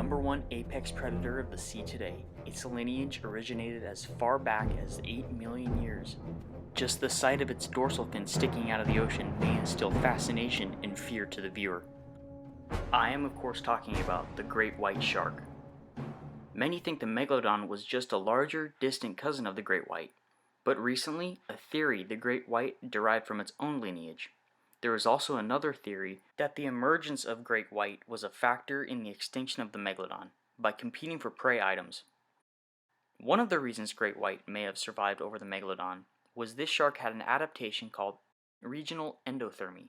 number one apex predator of the sea today. Its lineage originated as far back as 8 million years. Just the sight of its dorsal fin sticking out of the ocean may instill fascination and fear to the viewer. I am of course talking about the great white shark. Many think the megalodon was just a larger, distant cousin of the great white, but recently a theory the great white derived from its own lineage. There is also another theory that the emergence of great white was a factor in the extinction of the megalodon, by competing for prey items. One of the reasons great white may have survived over the megalodon was this shark had an adaptation called regional endothermy,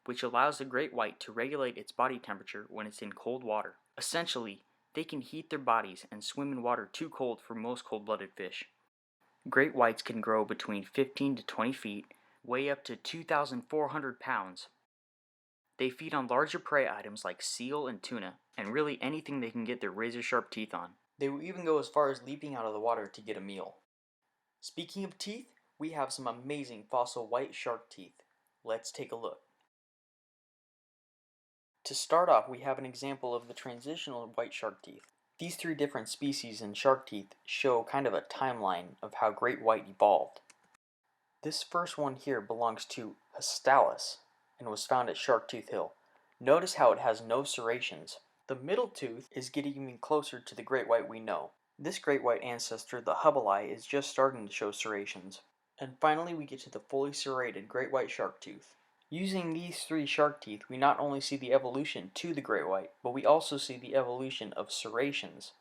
which allows the great white to regulate its body temperature when it's in cold water. Essentially, they can heat their bodies and swim in water too cold for most cold-blooded fish. Great whites can grow between 15 to 20 feet, weigh up to 2,400 pounds. They feed on larger prey items like seal and tuna, and really anything they can get their razor-sharp teeth on. They will even go as far as leaping out of the water to get a meal. Speaking of teeth, we have some amazing fossil white shark teeth. Let's take a look. To start off, we have an example of the transitional white shark teeth. These three different species in shark teeth show kind of a timeline of how great white evolved. This first one here belongs to Hastalis and was found at Sharktooth Hill. Notice how it has no serrations. The middle tooth is getting even closer to the great white we know. This great white ancestor, the Hubbleeye, is just starting to show serrations. And finally we get to the fully serrated great white shark tooth. Using these three shark teeth, we not only see the evolution to the great white, but we also see the evolution of serrations.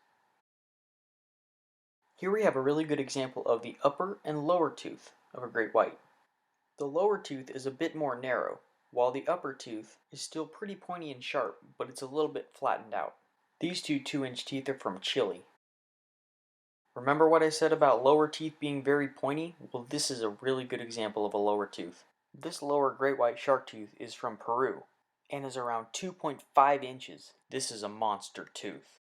Here we have a really good example of the upper and lower tooth of a great white. The lower tooth is a bit more narrow, while the upper tooth is still pretty pointy and sharp, but it's a little bit flattened out. These two 2-inch teeth are from Chile. Remember what I said about lower teeth being very pointy? Well, this is a really good example of a lower tooth. This lower great white shark tooth is from Peru and is around 2.5 inches. This is a monster tooth.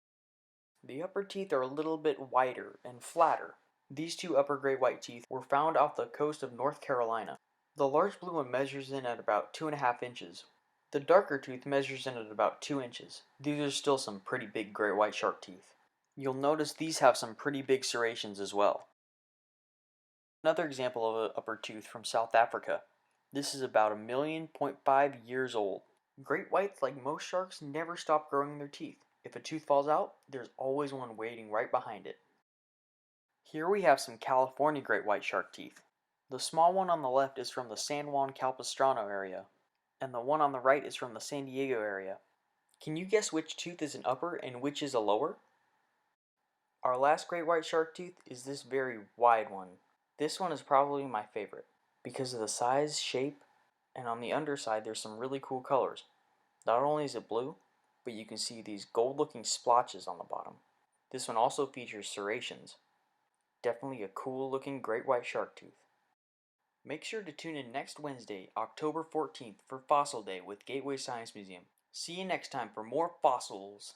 The upper teeth are a little bit wider and flatter. These two upper great white teeth were found off the coast of North Carolina. The large blue one measures in at about 2.5 inches. The darker tooth measures in at about 2 inches. These are still some pretty big great white shark teeth. You'll notice these have some pretty big serrations as well. Another example of an upper tooth from South Africa. This is about 1.5 million years old. Great whites, like most sharks, never stop growing their teeth. If a tooth falls out, there's always one waiting right behind it. Here we have some California great white shark teeth. The small one on the left is from the San Juan Capistrano area, and the one on the right is from the San Diego area. Can you guess which tooth is an upper and which is a lower? Our last great white shark tooth is this very wide one. This one is probably my favorite because of the size, shape, and on the underside there's some really cool colors. Not only is it blue, but you can see these gold looking splotches on the bottom. This one also features serrations. Definitely a cool looking great white shark tooth. Make sure to tune in next Wednesday, October 14th for Fossil Day with Gateway Science Museum. See you next time for more fossils.